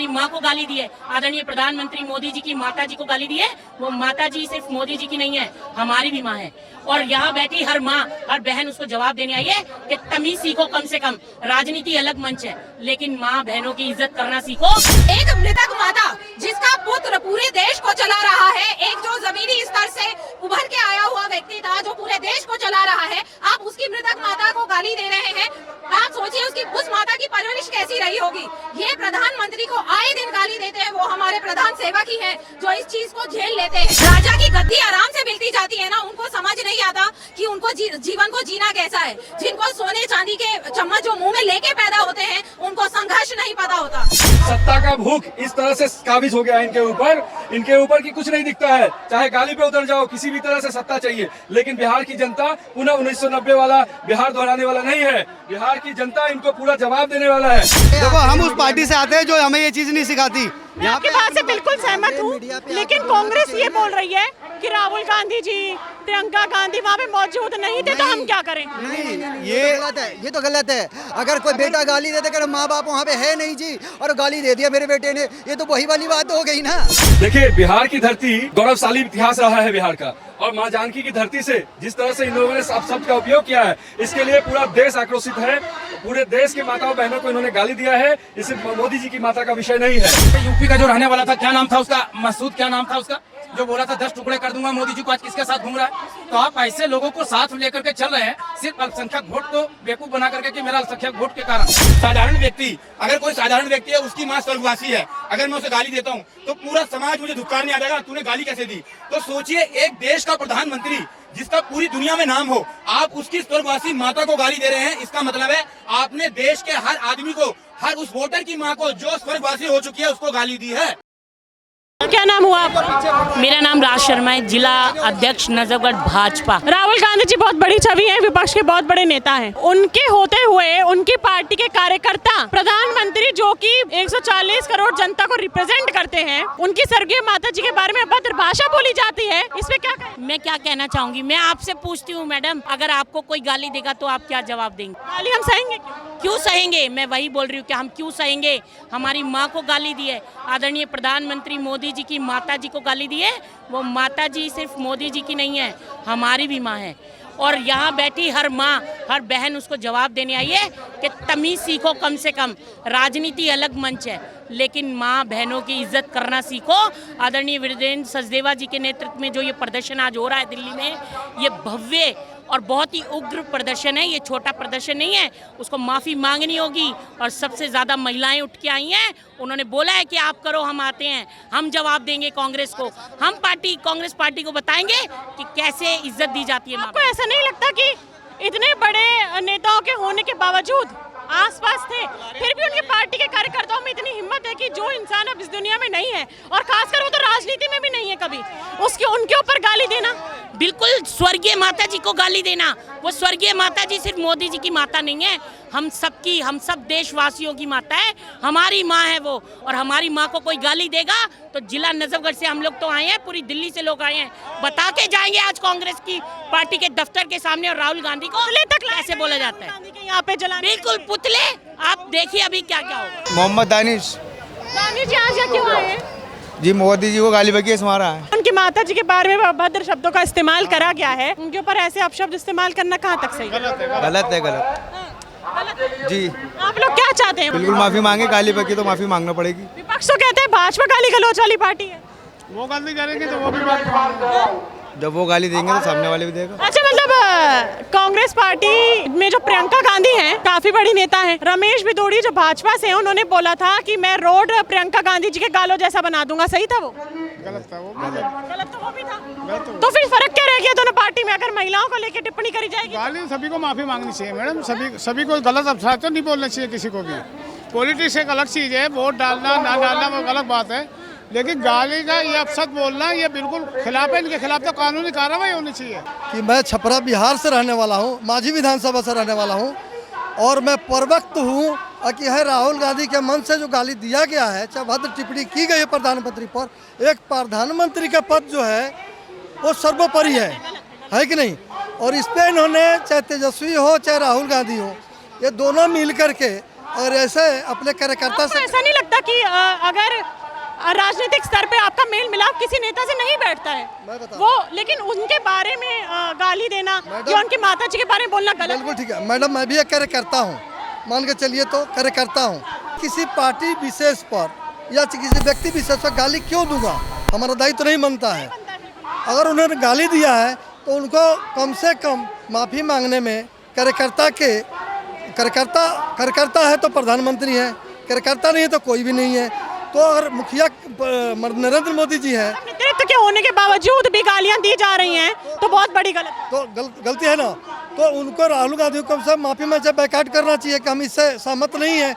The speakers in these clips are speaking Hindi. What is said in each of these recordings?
हमारी माँ को गाली दी है, आदरणीय प्रधानमंत्री मोदी जी की माता जी को गाली दी है। वो माता जी सिर्फ मोदी जी की नहीं है, हमारी भी माँ है। और यहाँ बैठी हर माँ हर बहन उसको जवाब देने आई है कि तमीज सीखो, कम से कम राजनीति अलग मंच है, लेकिन माँ बहनों की इज्जत करना सीखो। एक मृतक माता जिसका पुत्र पूरे देश को चला रहा है, एक जो जमीनी स्तर से उभर के आया हुआ व्यक्ति था जो पूरे देश को चला रहा है, आप उसकी मृतक माता को गाली दे रहे हैं। आप सोचिए उसकी उस माता की परवरिश कैसी रही होगी। ये प्रधानमंत्री को आए दिन गाली देते हैं, वो हमारे प्रधान सेवक ही हैं जो इस चीज को झेल लेते हैं। राजा की गद्दी आराम से मिलती जाती है ना, उनको समझ नहीं आता कि उनको जीवन को जीना कैसा है। जिनको सोने चांदी के चम्मच जो मुंह में लेके पैदा होते हैं, उनको संघर्ष नहीं पता होता। सत्ता का भूख इस तरह से काबिज हो गया है इनके ऊपर कि कुछ नहीं दिखता है। चाहे गाली पे उतर जाओ, किसी भी तरह से सत्ता चाहिए। लेकिन बिहार की जनता पुनः 1990 वाला बिहार दोहराने वाला नहीं है। बिहार की जनता इनको पूरा जवाब देने वाला है। देखो, हम उस पार्टी से आते हैं जो हमें ये चीज नहीं सिखाती। मैं आपकी बात से बिल्कुल सहमत हूँ, लेकिन कांग्रेस ये बोल रही है कि राहुल गांधी जी, प्रियंका गांधी वहाँ पे मौजूद नहीं थे, तो हम क्या करें? नहीं, ये तो गलत है। अगर कोई बेटा गाली दे देकर माँ बाप वहाँ पे है नहीं जी, और गाली दे दिया मेरे बेटे ने, ये तो वही वाली बात हो गई ना। देखिए, बिहार की धरती गौरवशाली इतिहास रहा है बिहार का, और माँ जानकी की धरती से जिस तरह से इन लोगों ने शब्द का उपयोग किया है, इसके लिए पूरा देश आक्रोशित है। पूरे देश के माताओं बहनों को इन्होंने गाली दिया है। ये सिर्फ मोदी जी की माता का विषय नहीं है। यूपी का जो रहने वाला था, क्या नाम था उसका, मसूद क्या नाम था उसका, जो बोला था 10 टुकड़े कर दूंगा, मोदी जी को आज किसके साथ घूम रहा है? तो आप ऐसे लोगों को साथ लेकर के चल रहे हैं सिर्फ अल्पसंख्यक वोट को बेवकूफ बना करके कि मेरा अल्पसंख्यक वोट के कारण। साधारण व्यक्ति, अगर कोई साधारण व्यक्ति है, उसकी माँ स्वर्गवासी है, अगर मैं उसे गाली देता हूँ तो पूरा समाज मुझे धिक्कारने आ जाएगा, तूने गाली कैसे दी? तो सोचिए, एक देश का प्रधानमंत्री जिसका पूरी दुनिया में नाम हो, आप उसकी स्वर्गवासी माता को गाली दे रहे हैं। इसका मतलब है आपने देश के हर आदमी को, हर उस वोटर की माँ को जो स्वर्गवासी हो चुकी है, उसको गाली दी है। क्या नाम हुआ आपका? मेरा नाम राज शर्मा है, जिला अध्यक्ष नजफगढ़ भाजपा। राहुल गांधी जी बहुत बड़ी छवि है, विपक्ष के बहुत बड़े नेता हैं। उनके होते हुए उनकी पार्टी के कार्यकर्ता, प्रधानमंत्री जो कि 140 करोड़ जनता को रिप्रेजेंट करते हैं, उनकी स्वर्गीय माता जी के बारे में अभद्र भाषा बोली जाती है। इसमें क्या कहें? मैं क्या कहना चाहूंगी, मैं आपसे पूछती हूँ मैडम, अगर आपको कोई गाली देगा तो आप क्या जवाब देंगे? गाली हम सहेंगे? क्यों सहेंगे? मैं वही बोल रही हूँ कि हम क्यों सहेंगे। हमारी माँ को गाली दी है, आदरणीय प्रधानमंत्री मोदी जी की माता जी को गाली दी है। वो माता जी सिर्फ मोदी जी की नहीं है, हमारी भी माँ है। और यहाँ बैठी हर माँ हर बहन उसको जवाब देने आई है कि तमीज सीखो, कम से कम राजनीति अलग मंच है, लेकिन माँ बहनों की इज्जत करना सीखो। आदरणीय वीरेंद्र सचदेवा जी के नेतृत्व में जो ये प्रदर्शन आज हो रहा है दिल्ली में, ये भव्य और बहुत ही उग्र प्रदर्शन है। ये छोटा प्रदर्शन नहीं है, उसको माफ़ी मांगनी होगी। और सबसे ज़्यादा महिलाएं उठ के आई हैं, उन्होंने बोला है कि आप करो, हम आते हैं, हम जवाब देंगे कांग्रेस को। हम कांग्रेस पार्टी को बताएंगे कि कैसे इज्जत दी जाती है। आपको ऐसा नहीं लगता कि इतने बड़े नेताओं के होने के बावजूद आसपास थे, फिर भी उनकी पार्टी के कार्यकर्ताओं में इतनी हिम्मत है कि जो इंसान अब इस दुनिया में नहीं है, और खासकर वो तो राजनीति में भी नहीं है कभी, उनके ऊपर गाली देना? बिल्कुल, स्वर्गीय माता जी को गाली देना। वो स्वर्गीय माता जी सिर्फ मोदी जी की माता नहीं है, हम सब देशवासियों की माता है, हमारी माँ है वो। और हमारी माँ को कोई गाली देगा तो जिला नजफगढ़ से हम लोग तो आए हैं, पूरी दिल्ली से लोग आए हैं, बता के जाएंगे आज कांग्रेस की पार्टी के दफ्तर के सामने और राहुल गांधी को तक कैसे बोला जाता है। यहाँ पे बिल्कुल पुतले, आप देखिए अभी क्या क्या होगा। मोहम्मद दानिश जी आज यहाँ क्यों आए हैं? जी, मोदी जी को गाली बकीस मारा है। उनकी माता जी के बारे में अभद्र शब्दों का इस्तेमाल करा गया है, उनके ऊपर ऐसे अपशब्द इस्तेमाल करना कहाँ तक सही है? गलत है जी। आप लोग क्या चाहते हैं? बिल्कुल माफी मांगे, गाली बकी तो माफी मांगना पड़ेगी। विपक्ष तो कहते हैं भाजपा गाली गलौच वाली पार्टी है। वो गाली करेंगे तो वो भी जब वो गाली देंगे तो सामने वाले भी देगा। अच्छा, मतलब कांग्रेस पार्टी में जो प्रियंका गांधी हैं, काफी बड़ी नेता हैं। रमेश बिदोड़ी जो भाजपा से हैं, उन्होंने बोला था कि मैं रोड प्रियंका गांधी जी के गालों जैसा बना दूंगा। सही था वो? गलत था वो। गलत तो वो भी था। तो फिर फर्क क्या रह गया दोनों पार्टी में, अगर महिलाओं को लेकर टिप्पणी करी जाएगी? गाली सभी को माफी मांगनी चाहिए मैडम, सभी को गलत अफसार तो नहीं बोलना चाहिए किसी को भी। पॉलिटिक्स एक अलग चीज है, वोट डालना ना डालना वो अलग बात है, लेकिन गाली का ये अपशब्द बोलना ये बिल्कुल खिलाफ है। इनके खिलाफ तो कानूनी कार्रवाई होनी चाहिए। कि मैं छपरा बिहार से रहने वाला हूँ, माझी विधानसभा से रहने वाला हूँ, और मैं परवक्त हूँ कि है राहुल गांधी के मन से जो गाली दिया गया है, चाहे भद्र टिप्पणी की गई है प्रधानमंत्री पर, एक प्रधानमंत्री का पद जो है वो सर्वोपरि है कि नहीं? और इस पर इन्होंने, चाहे तेजस्वी हो चाहे राहुल गांधी हो, ये दोनों मिल करके और ऐसे अपने कार्यकर्ता आपको से ऐसा नहीं लगता कि अगर राजनीतिक स्तर पे आपका मेल मिलाप किसी नेता से नहीं बैठता है मैं बताऊं। वो, लेकिन उनके बारे में गाली देना या उनकी माता जी के बारे में बोलना गलत बिल्कुल ठीक है मैडम, मैं भी एक कार्यकर्ता हूँ, मान के चलिए तो कार्यकर्ता हूँ। किसी पार्टी विशेष पर या किसी व्यक्ति विशेष पर गाली क्यों दूंगा, हमारा दायित्व नहीं बनता है। अगर उन्होंने गाली दिया है तो उनको कम से कम माफ़ी मांगने में कार्यकर्ता है तो प्रधानमंत्री है, कार्यकर्ता नहीं है तो कोई भी नहीं है। तो अगर मुखिया नरेंद्र मोदी जी हैं नेतृत्व के होने के बावजूद भी गालियां दी जा रही हैं तो बहुत बड़ी गलत। तो गलती है ना, तो उनको राहुल गांधी को सब माफी में बैकआउट करना चाहिए कि हम इससे सहमत नहीं है,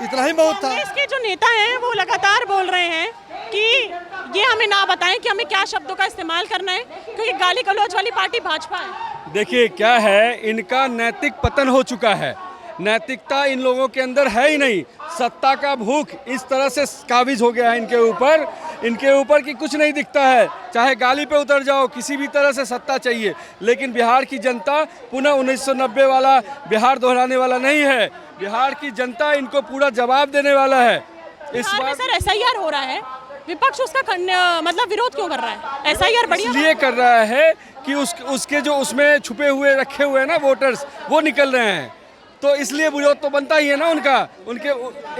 इतना ही बहुत था। कांग्रेस के जो नेता हैं वो लगातार बोल रहे हैं कि ये हमें ना बताएं कि हमें क्या शब्दों का इस्तेमाल करना है, क्योंकि गाली गलौज वाली पार्टी भाजपा है। देखिए क्या है, इनका नैतिक पतन हो चुका है, नैतिकता इन लोगों के अंदर है ही नहीं। सत्ता का भूख इस तरह से काबिज हो गया है इनके ऊपर कि कुछ नहीं दिखता है। चाहे गाली पे उतर जाओ, किसी भी तरह से सत्ता चाहिए। लेकिन बिहार की जनता पुनः 1990 वाला बिहार दोहराने वाला नहीं है। बिहार की जनता इनको पूरा जवाब देने वाला है। इस बार सर SIR हो रहा है, विपक्ष उसका मतलब विरोध क्यों कर रहा है? SIR बढ़िया इसलिए कर रहा है कि उसके जो उसमें छुपे हुए रखे हुए हैं ना वोटर्स, वो निकल रहे हैं। तो इसलिए विरोध तो बनता ही है ना उनके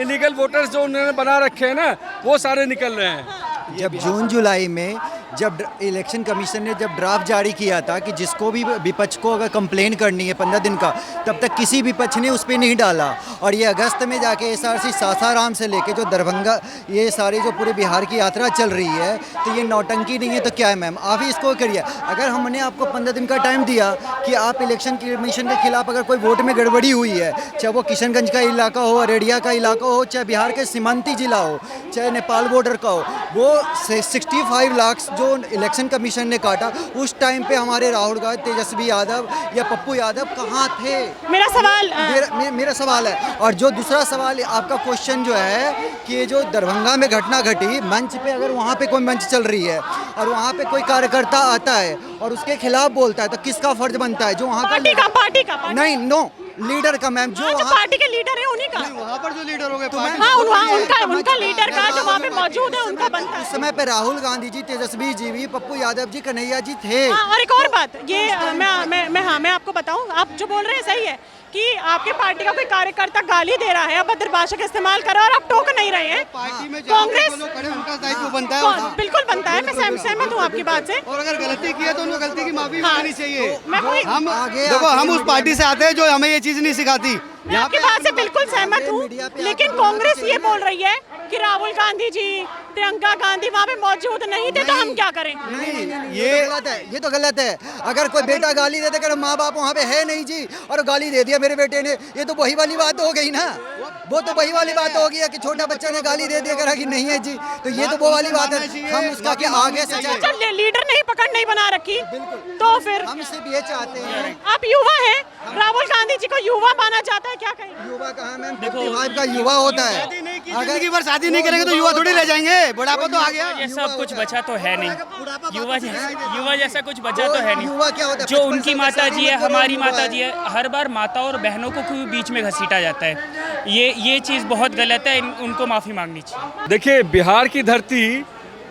इलीगल वोटर्स जो उन्होंने बना रखे हैं ना, वो सारे निकल रहे हैं। जब जून जुलाई में जब इलेक्शन कमीशन ने जब ड्राफ्ट जारी किया था कि जिसको भी विपक्ष को अगर कंप्लेन करनी है 15 दिन का, तब तक किसी विपक्ष ने उस पर नहीं डाला। और ये अगस्त में जाके SRC सासाराम से लेके जो दरभंगा, ये सारी जो पूरे बिहार की यात्रा चल रही है, तो ये नौटंकी नहीं है तो क्या है मैम, आप ही इसको करिए। अगर हमने आपको 15 दिन का टाइम दिया कि आप इलेक्शन कमीशन के खिलाफ अगर कोई वोट में गड़बड़ी हुई है, चाहे वो किशनगंज का इलाका हो, अररिया का इलाका हो, चाहे बिहार के सीमांती जिला हो, चाहे नेपाल बॉर्डर का हो, वो 65 लाख जो इलेक्शन कमीशन ने काटा, उस टाइम पे हमारे राहुल गांधी, तेजस्वी यादव या पप्पू यादव कहाँ थे? मेरा सवाल है। और जो दूसरा सवाल आपका क्वेश्चन जो है कि ये जो दरभंगा में घटना घटी, मंच पे अगर वहाँ पे कोई मंच चल रही है और वहाँ पे कोई कार्यकर्ता आता है और उसके खिलाफ बोलता है, तो किसका फर्ज बनता है? जो वहाँ पार्टी का नहीं, नो लीडर का मैम, जो पार्टी के लीडर है उन्हीं का। वहाँ पर जो लीडर हो गए, उनका लीडर का जो वहाँ पे मौजूद है उनका बनता है। उस समय पे राहुल गांधी जी, तेजस्वी जी भी, पप्पू यादव जी, कन्हैया जी थे। और एक और बात, ये मैं आपको बताऊं, आप जो बोल रहे हैं सही है कि आपके पार्टी का कोई कार्यकर्ता गाली दे रहा है, अभद्र भाषा का इस्तेमाल कर रहा है और आप टोक नहीं रहे हैं। कांग्रेस उनका दायित्व बनता है, बिल्कुल बनता है, मैं सहमत हूँ आपकी बात से। और अगर गलती की है तो उनको गलती की माफी मांगनी चाहिए। हम आगे देखो, हम उस पार्टी से आते हैं जो हमें ये चीज नहीं सिखाती। मैं आपकी बात से बिल्कुल सहमत हूँ, लेकिन कांग्रेस ये बोल रही है कि राहुल गांधी जी, प्रियंका गांधी वहाँ पे मौजूद नहीं थे, तो हम क्या करें? नहीं, ये तो गलत है। अगर कोई बेटा गाली दे देकर माँ बाप वहाँ पे है नहीं जी, और गाली दे दिया मेरे बेटे ने, ये तो वही वाली बात हो गई ना। वो तो वही वाली बात हो गई कि छोटा बच्चा ने गाली दे दिया करा कि नहीं है जी, तो ये तो वो वाली बात है। हम उसका कि आगे से लीडर नहीं पकड़ नहीं बना रखी, तो फिर हम सिर्फ ये चाहते हैं। आप युवा हैं, राहुल गांधी जी को युवा माना जाता है, क्या कहें? युवा कहाँ मैम, 55 का युवा होता है। जिंदगी भर शादी नहीं करेंगे तो युवा थोड़ी रह जाएंगे, बुढ़ापा तो आ गया। ये सब कुछ बचा तो है नहीं, युवा जैसा कुछ बचा तो है नहीं। युवा क्या होता है? जो उनकी माता जी है, हमारी माता जी है, हर बार माता और बहनों को क्यों बीच में घसीटा जाता है? ये चीज़ बहुत गलत है, उनको माफ़ी मांगनी चाहिए। देखिए बिहार की धरती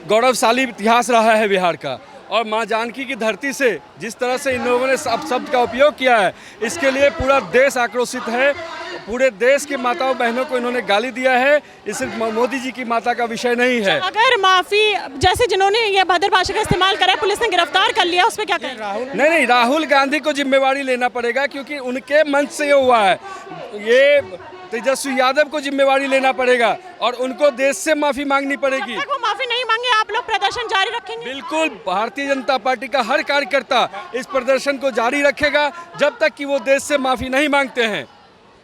गौरवशाली इतिहास रहा है बिहार का, और माँ जानकी की धरती से जिस तरह से इन लोगों ने शब्द का उपयोग किया है, इसके लिए पूरा देश आक्रोशित है। पूरे देश की माताओं बहनों को इन्होंने गाली दिया है, ये सिर्फ मोदी जी की माता का विषय नहीं है। अगर माफी, जैसे जिन्होंने ये भद्र भाषा का इस्तेमाल करा है, पुलिस ने गिरफ्तार कर लिया, उस पर क्या कहें? नहीं, राहुल गांधी को जिम्मेवारी लेना पड़ेगा, क्योंकि उनके मंच से ये हुआ है। ये तेजस्वी यादव को जिम्मेवारी लेना पड़ेगा और उनको देश से माफी मांगनी पड़ेगी। जब तक वो माफी नहीं मांगे, आप लोग प्रदर्शन जारी रखेंगे? बिल्कुल, भारतीय जनता पार्टी का हर कार्यकर्ता इस प्रदर्शन को जारी रखेगा जब तक कि वो देश से माफी नहीं मांगते हैं।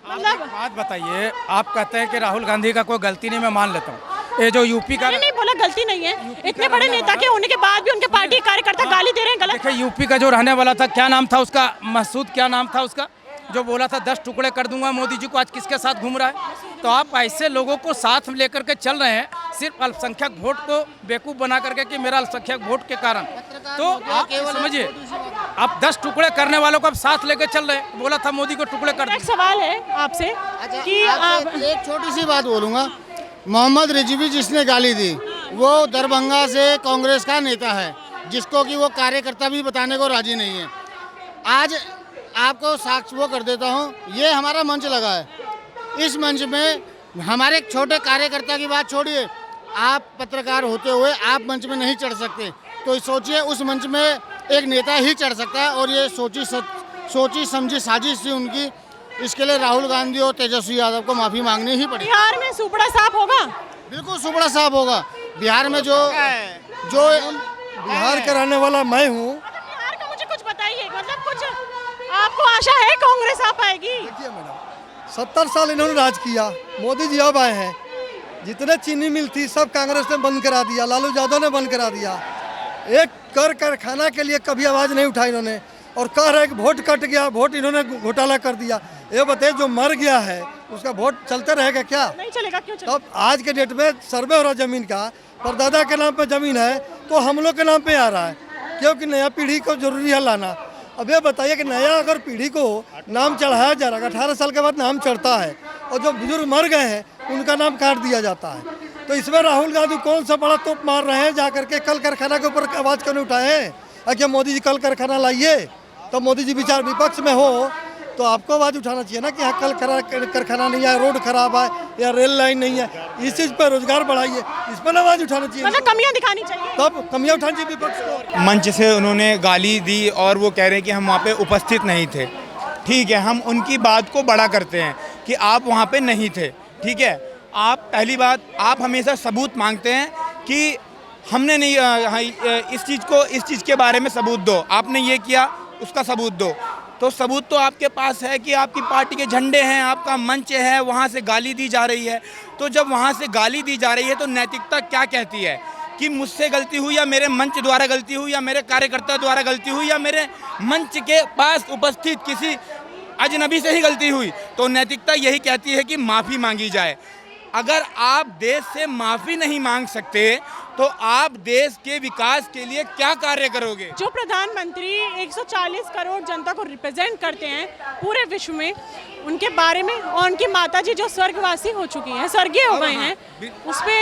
बात बताइए, आप कहते हैं कि राहुल गांधी का कोई गलती नहीं, मैं मान लेता हूँ। ये जो यूपी का, नहीं बोला गलती नहीं है, इतने बड़े नेता के होने के बाद भी उनके पार्टी कार्यकर्ता गाली दे रहे हैं, गलत। देखिए यूपी का जो रहने वाला था, क्या नाम था उसका, मसूद, क्या नाम था उसका, जो बोला था 10 टुकड़े कर दूंगा मोदी जी को, आज किसके साथ घूम रहा है? तो आप ऐसे लोगों को साथ लेकर के चल रहे हैं सिर्फ अल्पसंख्यक वोट को बेवकूफ़ बना करके कि मेरा अल्पसंख्यक वोट के कारण। तो आप समझिए, अब 10 टुकड़े करने वालों को अब साथ लेके चल रहे हैं। बोला था मोदी को टुकड़े कर एक सवाल है आपसे कि आप एक छोटी सी बात बोलूँगा। मोहम्मद रिजवी जिसने गाली दी वो दरभंगा से कांग्रेस का नेता है, जिसको कि वो कार्यकर्ता भी बताने को राजी नहीं है। आज आपको साक्ष्य वो कर देता हूँ, ये हमारा मंच लगा है। इस मंच में हमारे एक छोटे कार्यकर्ता की बात छोड़िए, आप पत्रकार होते हुए आप मंच में नहीं चढ़ सकते, तो सोचिए उस मंच में एक नेता ही चढ़ सकता है। और ये सोची समझी साजिश थी उनकी। इसके लिए राहुल गांधी और तेजस्वी यादव को माफ़ी मांगनी ही पड़ेगी। बिहार में सुपड़ा साफ होगा? बिल्कुल सुपड़ा साफ होगा। बिहार में जो बिहार का रहने वाला मैं हूँ। बिहार का मुझे कुछ बताइए, मतलब कुछ आपको आशा है कांग्रेस आ पाएगी? देखिए मैडम, 70 साल इन्होंने राज किया, मोदी जी अब आए हैं। जितने चीनी मिल थी सब कांग्रेस ने बंद करा दिया, लालू यादव ने बंद करा दिया। एक कर कारखाना के लिए कभी आवाज़ नहीं उठाई इन्होंने, और कह रहे कि वोट कट गया, वोट इन्होंने घोटाला कर दिया। ये बताइए जो मर गया है उसका वोट चलते रहेगा क्या? नहीं चलेगा। क्यों चलेगा? तब आज के डेट में सर्वे हो रहा जमीन का, परदादा के नाम पे जमीन है तो हम लोग के नाम पे आ रहा है, क्योंकि नया पीढ़ी को जरूरी है लाना। अब ये बताइए कि नया अगर पीढ़ी को नाम चढ़ाया जा रहा है, 18 साल के बाद नाम चढ़ता है, और जो बुजुर्ग मर गए हैं उनका नाम काट दिया जाता है। तो इसमें राहुल गांधी कौन सा बड़ा तोप मार रहे हैं जा करके? कल कारखाना के ऊपर आवाज़ क्यों नहीं उठाए हैं? क्या मोदी जी कल कारखाना लाइए, तो मोदी जी विचार विपक्ष में हो तो आपको आवाज़ उठाना चाहिए ना कि हाँ कल कारखाना नहीं है, रोड खराब है या रेल लाइन नहीं है, इस चीज़ पर रोजगार बढ़ाइए, इस पर आवाज़ उठाना चाहिए। मतलब कमियां दिखानी चाहिए, तब कमियां उठानी चाहिए विपक्ष को। मंच से उन्होंने गाली दी और वो कह रहे हैं कि हम वहाँ पे उपस्थित नहीं थे। ठीक है, हम उनकी बात को बड़ा करते हैं कि आप वहाँ पे नहीं थे। ठीक है, आप पहली बात, आप हमेशा सबूत मांगते हैं कि हमने नहीं इस चीज़ के बारे में सबूत दो, आपने ये किया उसका सबूत दो। तो सबूत तो आपके पास है कि आपकी पार्टी के झंडे हैं, आपका मंच है, वहाँ से गाली दी जा रही है। तो जब वहाँ से गाली दी जा रही है तो नैतिकता क्या कहती है कि मुझसे गलती हुई या मेरे मंच द्वारा गलती हुई या मेरे कार्यकर्ता द्वारा गलती हुई या मेरे मंच के पास उपस्थित किसी अजनबी से ही गलती हुई? तो नैतिकता यही कहती है कि माफ़ी मांगी जाए। अगर आप देश से माफ़ी नहीं मांग सकते तो आप देश के विकास के लिए क्या कार्य करोगे? जो प्रधानमंत्री 140 करोड़ जनता को रिप्रेजेंट करते हैं पूरे विश्व में, उनके बारे में, और उनकी माताजी जो स्वर्गवासी हो चुकी हैं, स्वर्गीय हो गए हैं, उस पे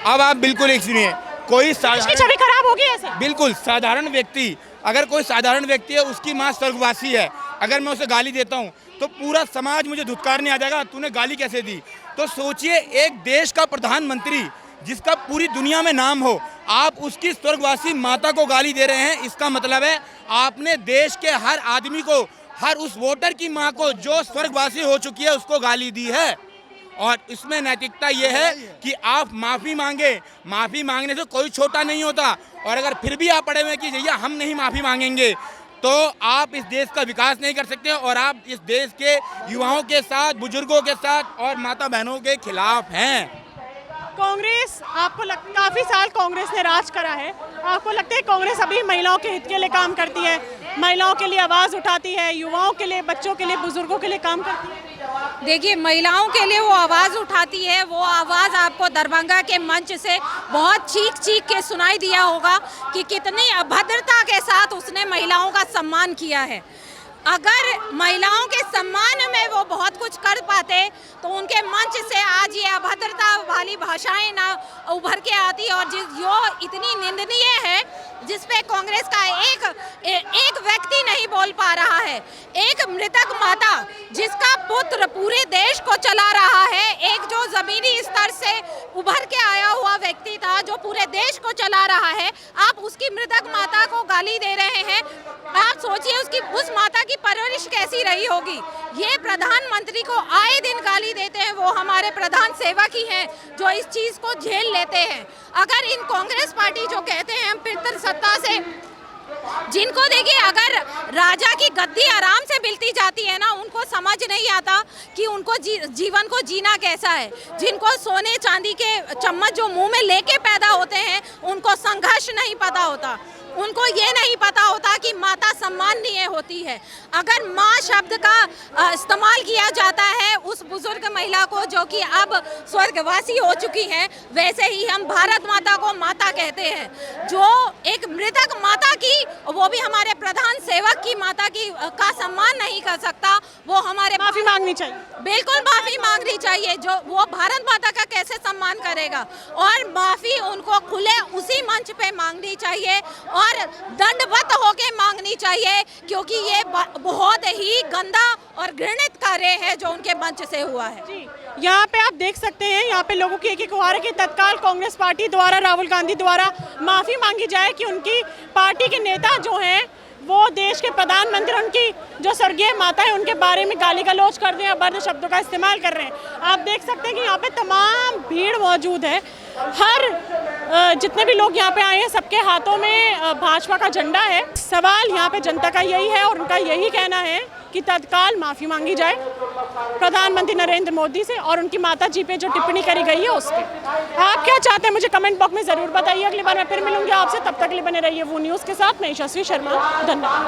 अब आप बिल्कुल एक सुनिए, कोई छवि खराब होगी ऐसे? बिल्कुल साधारण व्यक्ति, अगर कोई साधारण व्यक्ति है, उसकी माँ स्वर्गवासी है, अगर मैं उसे गाली देता हूँ तो पूरा समाज मुझे धुतकारने आ जाएगा, तूने गाली कैसे दी? तो सोचिए, एक देश का प्रधानमंत्री जिसका पूरी दुनिया में नाम हो, आप उसकी स्वर्गवासी माता को गाली दे रहे हैं। इसका मतलब है आपने देश के हर आदमी को, हर उस वोटर की माँ को जो स्वर्गवासी हो चुकी है, उसको गाली दी है। और इसमें नैतिकता ये है कि आप माफ़ी मांगे। माफ़ी मांगने से कोई छोटा नहीं होता, और अगर फिर भी आप पड़े हुए कि भैया हम नहीं माफ़ी मांगेंगे, तो आप इस देश का विकास नहीं कर सकते, और आप इस देश के युवाओं के साथ, बुजुर्गों के साथ और माता बहनों के खिलाफ हैं। कांग्रेस, आपको काफ़ी साल कांग्रेस ने राज करा है, आपको लगता है कांग्रेस अभी महिलाओं के हित के लिए काम करती है, महिलाओं के लिए आवाज़ उठाती है, युवाओं के लिए, बच्चों के लिए, बुजुर्गों के लिए काम करती है? देखिए, महिलाओं के लिए वो आवाज़ उठाती है। वो आवाज़ आपको दरभंगा के मंच से बहुत चीख चीख के सुनाई दिया होगा कि कितनी अभद्रता के साथ उसने महिलाओं का सम्मान किया है। अगर महिलाओं के सम्मान में वो बहुत कुछ कर पाते तो उनके मंच से आज ये अभद्रता वाली भाषाएं ना उभर के आती, और जो इतनी निंदनीय है, जिस पे कांग्रेस का एक व्यक्ति नहीं बोल पा रहा है। एक मृतक माता जिसका पुत्र पूरे देश को चला रहा है, एक जो जमीनी स्तर से उभर के आया हुआ व्यक्ति था जो पूरे देश को चला रहा है, आप उसकी मृतक माता को गाली दे रहे हैं। आप सोचिए उस माता की परवरिश कैसी रही होगी। ये प्रधानमंत्री को आए दिन गाली देते हैं, वो हमारे प्रधान सेवक ही हैं जो इस चीज़ को झेल लेते हैं। अगर इन कांग्रेस पार्टी जो कहते हैं हम पितर सत्ता से, जिनको देखिए अगर राजा की गद्दी आराम से मिलती जाती है ना, उनको समझ नहीं आता कि उनको जीवन को जीना कैसा है। जिनको सोने चांदी के चम्मच जो मुंह में लेके पैदा होते हैं, उनको संघर्ष नहीं पता होता। उनको ये नहीं पता होता कि माता सम्माननीय होती है। अगर माँ शब्द का इस्तेमाल किया जाता है उस बुजुर्ग महिला को जो कि अब स्वर्गवासी हो चुकी है, वैसे ही हम भारत माता को माता कहते हैं। जो एक मृतक माता की, वो भी हमारे प्रधान सेवक की माता की का सम्मान नहीं कर सकता, वो हमारे माफी मांगनी चाहिए। बिल्कुल माफी मांगनी चाहिए। जो वो भारत माता का कैसे सम्मान करेगा, और माफी उनको खुले उसी मंच पे मांगनी चाहिए और दंडवत होके मांगनी चाहिए, क्योंकि ये बहुत ही गंदा और घृणित कार्य है जो उनके मंच से हुआ है। जी, यहाँ पे आप देख सकते हैं, यहाँ पे लोगों की एक गुहार है कि तत्काल कांग्रेस पार्टी द्वारा, राहुल गांधी द्वारा माफी मांगी जाए कि उनकी पार्टी के नेता जो हैं वो देश के प्रधानमंत्री, उनकी जो स्वर्गीय माता है उनके बारे में गाली गलौज कर रहे हैं, अभद्र शब्दों का इस्तेमाल कर रहे हैं। आप देख सकते हैं कि यहाँ पे तमाम भीड़ मौजूद है। हर जितने भी लोग यहाँ पे आए हैं सबके हाथों में भाजपा का झंडा है। सवाल यहाँ पे जनता का यही है और उनका यही कहना है कि तत्काल माफ़ी मांगी जाए प्रधानमंत्री नरेंद्र मोदी से और उनकी माता जी पे जो टिप्पणी करी गई है उस पर। आप क्या चाहते हैं मुझे कमेंट बॉक्स में ज़रूर बताइए। अगली बार मैं फिर मिलूंगी आपसे, तब तक के लिए बने रहिए वो न्यूज़ के साथ। मैं यशस्वी शर्मा, धन्यवाद।